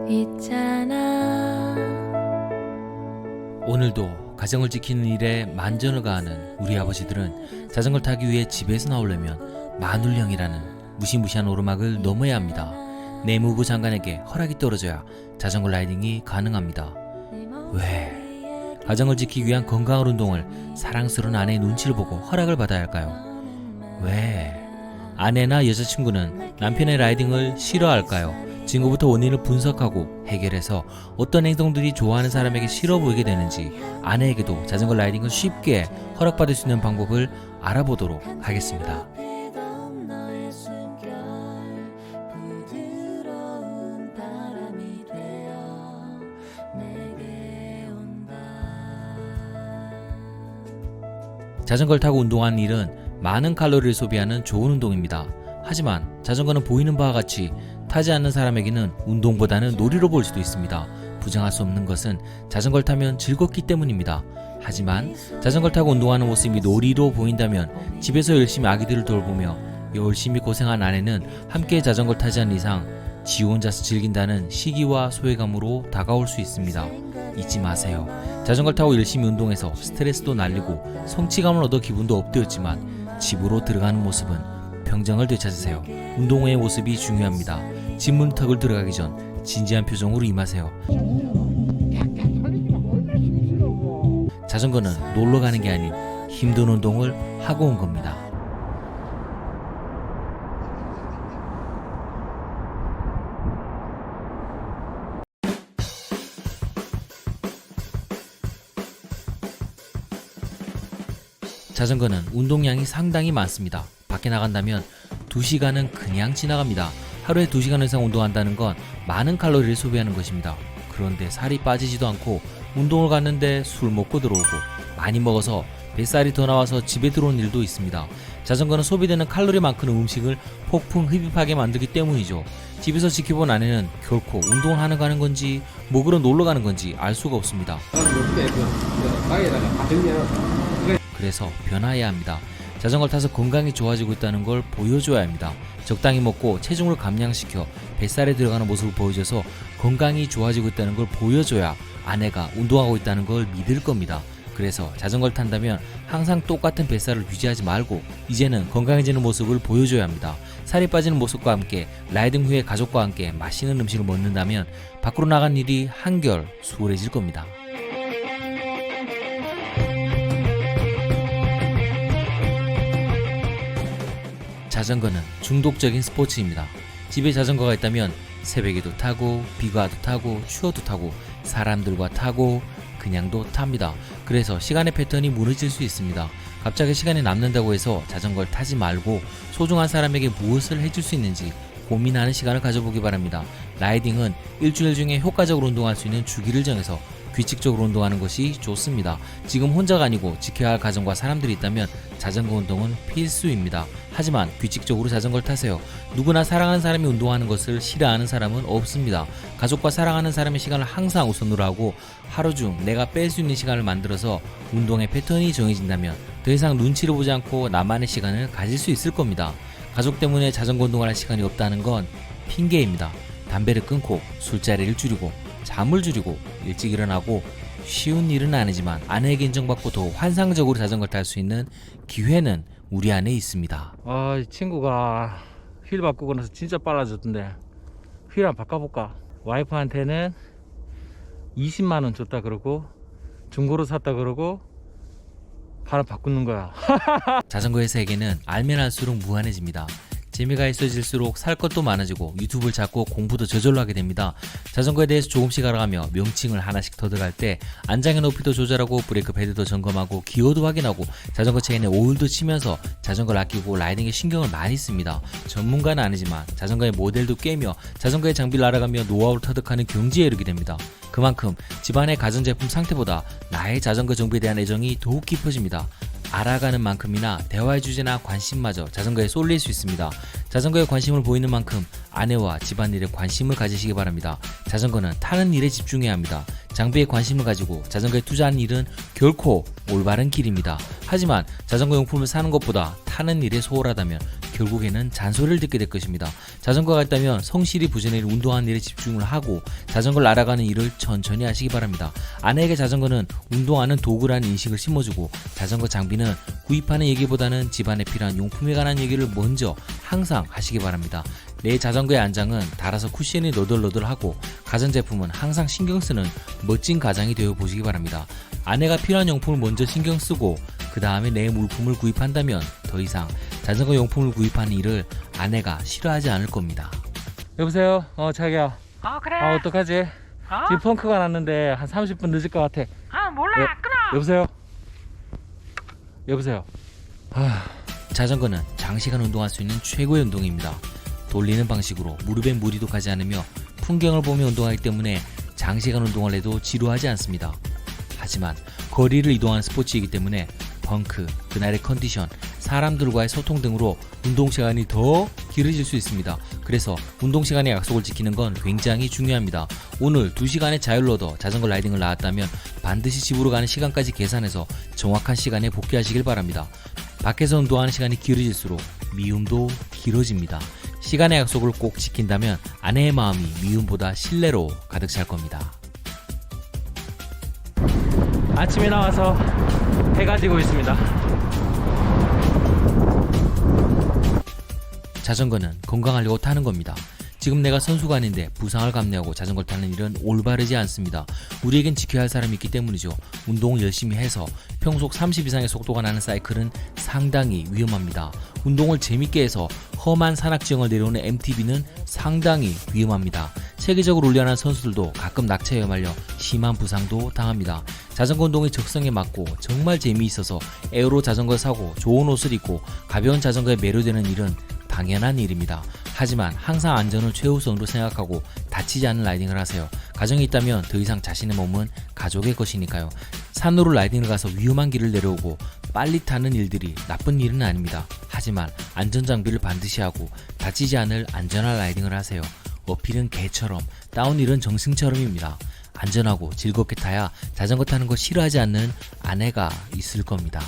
있잖아. 오늘도 가정을 지키는 일에 만전을 가하는 우리 아버지들은 자전거를 타기 위해 집에서 나오려면 만울령이라는 무시무시한 오르막을 넘어야 합니다. 내무부 장관에게 허락이 떨어져야 자전거 라이딩이 가능합니다. 왜? 가정을 지키기 위한 건강한 운동을 사랑스러운 아내의 눈치를 보고 허락을 받아야 할까요? 왜? 아내나 여자친구는 남편의 라이딩을 싫어할까요? 지금부터 원인을 분석하고 해결해서 어떤 행동들이 좋아하는 사람에게 싫어 보이게 되는지 아내에게도 자전거 라이딩을 쉽게 허락받을 수 있는 방법을 알아보도록 하겠습니다. 자전거를 타고 운동하는 일은 많은 칼로리를 소비하는 좋은 운동입니다. 하지만 자전거는 보이는 바와 같이 타지 않는 사람에게는 운동보다는 놀이로 보일 수도 있습니다. 부정할 수 없는 것은 자전거를 타면 즐겁기 때문입니다. 하지만 자전거를 타고 운동하는 모습이 놀이로 보인다면 집에서 열심히 아기들을 돌보며 열심히 고생한 아내는 함께 자전거를 타지 않는 이상 지 혼자서 즐긴다는 시기와 소외감으로 다가올 수 있습니다. 잊지 마세요. 자전거를 타고 열심히 운동해서 스트레스도 날리고 성취감을 얻어 기분도 업되었지만 집으로 들어가는 모습은 평정을 되찾으세요. 운동 후의 모습이 중요합니다. 집 문턱을 들어가기 전 진지한 표정으로 임하세요. 자전거는 놀러 가는 게 아닌 힘든 운동을 하고 온 겁니다. 자전거는 운동량이 상당히 많습니다. 밖에 나간다면 2시간은 그냥 지나갑니다. 하루에 2시간 이상 운동한다는 건 많은 칼로리를 소비하는 것입니다. 그런데 살이 빠지지도 않고 운동을 갔는데 술 먹고 들어오고 많이 먹어서 뱃살이 더 나와서 집에 들어온 일도 있습니다. 자전거는 소비되는 칼로리만큼의 음식을 폭풍 흡입하게 만들기 때문이죠. 집에서 지켜본 아내는 결코 운동을 하는 가는 건지 먹으러 놀러 가는 건지 알 수가 없습니다. 그래서 변화해야 합니다. 자전거를 타서 건강이 좋아지고 있다는 걸 보여줘야 합니다. 적당히 먹고 체중을 감량시켜 뱃살에 들어가는 모습을 보여줘서 건강이 좋아지고 있다는 걸 보여줘야 아내가 운동하고 있다는 걸 믿을 겁니다. 그래서 자전거를 탄다면 항상 똑같은 뱃살을 유지하지 말고 이제는 건강해지는 모습을 보여줘야 합니다. 살이 빠지는 모습과 함께 라이딩 후에 가족과 함께 맛있는 음식을 먹는다면 밖으로 나간 일이 한결 수월해질 겁니다. 자전거는 중독적인 스포츠입니다. 집에 자전거가 있다면 새벽에도 타고 비가 와도 타고 추워도 타고 사람들과 타고 그냥도 탑니다. 그래서 시간의 패턴이 무너질 수 있습니다. 갑자기 시간이 남는다고 해서 자전거를 타지 말고 소중한 사람에게 무엇을 해줄 수 있는지 고민하는 시간을 가져보기 바랍니다. 라이딩은 일주일 중에 효과적으로 운동할 수 있는 주기를 정해서 규칙적으로 운동하는 것이 좋습니다. 지금 혼자가 아니고 지켜야 할 가정과 사람들이 있다면 자전거 운동은 필수입니다. 하지만 규칙적으로 자전거를 타세요. 누구나 사랑하는 사람이 운동하는 것을 싫어하는 사람은 없습니다. 가족과 사랑하는 사람의 시간을 항상 우선으로 하고 하루 중 내가 뺄 수 있는 시간을 만들어서 운동의 패턴이 정해진다면 더 이상 눈치를 보지 않고 나만의 시간을 가질 수 있을 겁니다. 가족 때문에 자전거 운동을 할 시간이 없다는 건 핑계입니다. 담배를 끊고 술자리를 줄이고 잠을 줄이고 일찍 일어나고 쉬운 일은 아니지만 아내에게 인정받고 더 환상적으로 자전거를 탈 수 있는 기회는 우리 안에 있습니다. 이 친구가 휠 바꾸고 나서 진짜 빨라졌던데 휠 한번 바꿔볼까? 와이프한테는 20만원 줬다 그러고 중고로 샀다 그러고 바로 바꾸는 거야. 자전거의 세계는 알면 알수록 무한해집니다. 재미가 있어질수록 살 것도 많아지고 유튜브를 찾고 공부도 저절로 하게 됩니다. 자전거에 대해서 조금씩 알아가며 명칭을 하나씩 더 들어갈 때 안장의 높이도 조절하고 브레이크 패드도 점검하고 기어도 확인하고 자전거 체인에 오일도 치면서 자전거를 아끼고 라이딩에 신경을 많이 씁니다. 전문가는 아니지만 자전거의 모델도 꿰며 자전거의 장비를 알아가며 노하우를 터득하는 경지에 이르게 됩니다. 그만큼 집안의 가전제품 상태보다 나의 자전거 정비에 대한 애정이 더욱 깊어집니다. 알아가는 만큼이나 대화의 주제나 관심마저 자전거에 쏠릴 수 있습니다. 자전거에 관심을 보이는 만큼 아내와 집안일에 관심을 가지시기 바랍니다. 자전거는 타는 일에 집중해야 합니다. 장비에 관심을 가지고 자전거에 투자하는 일은 결코 올바른 길입니다. 하지만 자전거 용품을 사는 것보다 타는 일에 소홀하다면 결국에는 잔소리를 듣게 될 것입니다. 자전거가 있다면 성실히 부지런히 운동하는 일에 집중을 하고 자전거를 날아가는 일을 천천히 하시기 바랍니다. 아내에게 자전거는 운동하는 도구라는 인식을 심어주고 자전거 장비는 구입하는 얘기보다는 집안에 필요한 용품에 관한 얘기를 먼저 항상 하시기 바랍니다. 내 자전거의 안장은 달아서 쿠션이 너덜너덜하고 가전제품은 항상 신경쓰는 멋진 가장이 되어 보시기 바랍니다. 아내가 필요한 용품을 먼저 신경쓰고 그 다음에 내 물품을 구입한다면 더 이상 자전거 용품을 구입하는 일을 아내가 싫어하지 않을 겁니다. 여보세요? 자기야. 그래. 어떡하지? 지금 펑크가 났는데 한 30분 늦을 것 같아. 몰라. 끊어. 여보세요? 여보세요? 자전거는 장시간 운동할 수 있는 최고의 운동입니다. 돌리는 방식으로 무릎에 무리도 가지 않으며 풍경을 보며 운동하기 때문에 장시간 운동을 해도 지루하지 않습니다. 하지만 거리를 이동하는 스포츠이기 때문에 펑크, 그날의 컨디션, 사람들과의 소통 등으로 운동 시간이 더 길어질 수 있습니다. 그래서 운동 시간의 약속을 지키는 건 굉장히 중요합니다. 오늘 2시간의 자유를 얻어 자전거 라이딩을 나왔다면 반드시 집으로 가는 시간까지 계산해서 정확한 시간에 복귀하시길 바랍니다. 밖에서 운동하는 시간이 길어질수록 미움도 길어집니다. 시간의 약속을 꼭 지킨다면 아내의 마음이 미움보다 신뢰로 가득 찰 겁니다. 아침에 나와서 해가 지고 있습니다. 자전거는 건강하려고 타는 겁니다. 지금 내가 선수가 아닌데 부상을 감내하고 자전거를 타는 일은 올바르지 않습니다. 우리에겐 지켜야 할 사람이 있기 때문이죠. 운동을 열심히 해서 평속 30 이상의 속도가 나는 사이클은 상당히 위험합니다. 운동을 재밌게 해서 험한 산악지형을 내려오는 MTB는 상당히 위험합니다. 세계적으로 훈련하는 선수들도 가끔 낙차에 말려 심한 부상도 당합니다. 자전거 운동의 적성에 맞고 정말 재미있어서 에어로 자전거를 사고 좋은 옷을 입고 가벼운 자전거에 매료되는 일은 당연한 일입니다. 하지만 항상 안전을 최우선으로 생각하고 다치지 않는 라이딩을 하세요. 가정이 있다면 더 이상 자신의 몸은 가족의 것이니까요. 산으로 라이딩을 가서 위험한 길을 내려오고 빨리 타는 일들이 나쁜 일은 아닙니다. 하지만 안전장비를 반드시 하고 다치지 않을 안전한 라이딩을 하세요. 어필은 개처럼 다운힐은 정승처럼입니다. 안전하고 즐겁게 타야 자전거 타는 거 싫어하지 않는 아내가 있을 겁니다.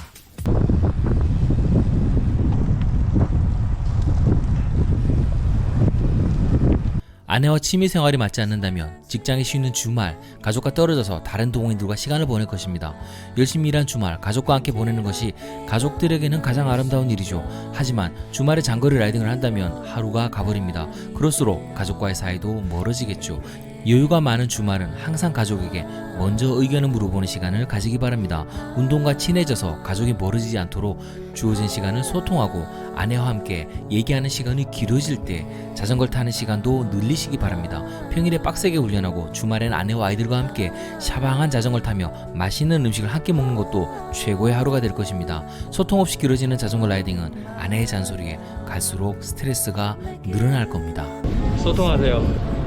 아내와 취미생활이 맞지 않는다면 직장에 쉬는 주말 가족과 떨어져서 다른 동호인들과 시간을 보낼 것입니다. 열심히 일한 주말 가족과 함께 보내는 것이 가족들에게는 가장 아름다운 일이죠. 하지만 주말에 장거리 라이딩을 한다면 하루가 가버립니다. 그럴수록 가족과의 사이도 멀어지겠죠. 여유가 많은 주말은 항상 가족에게 먼저 의견을 물어보는 시간을 가지기 바랍니다. 운동과 친해져서 가족이 멀어지지 않도록 주어진 시간을 소통하고 아내와 함께 얘기하는 시간이 길어질 때 자전거를 타는 시간도 늘리시기 바랍니다. 평일에 빡세게 훈련하고 주말에는 아내와 아이들과 함께 샤방한 자전거를 타며 맛있는 음식을 함께 먹는 것도 최고의 하루가 될 것입니다. 소통 없이 길어지는 자전거 라이딩은 아내의 잔소리에 갈수록 스트레스가 늘어날 겁니다. 소통하세요.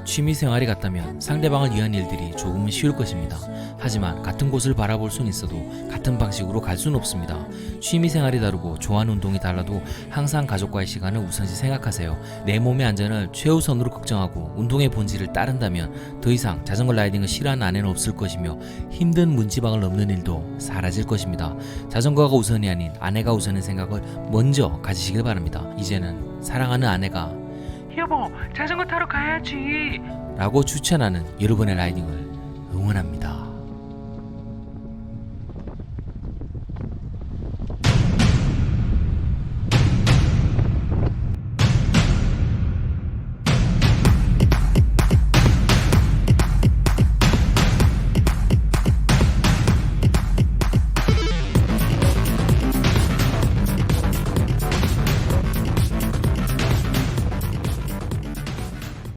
취미생활이 같다면 상대방을 위한 일들이 조금은 쉬울 것입니다. 하지만 같은 곳을 바라볼 수는 있어도 같은 방식으로 갈 수는 없습니다. 취미생활이 다르고 좋아하는 운동이 달라도 항상 가족과의 시간을 우선시 생각하세요. 내 몸의 안전을 최우선으로 걱정하고 운동의 본질을 따른다면 더 이상 자전거 라이딩을 싫어하는 아내는 없을 것이며 힘든 문지방을 넘는 일도 사라질 것입니다. 자전거가 우선이 아닌 아내가 우선인 생각을 먼저 가지시길 바랍니다. 이제는 사랑하는 아내가 여보, 자전거 타러 가야지. 라고 추천하는 여러분의 라이딩을 응원합니다.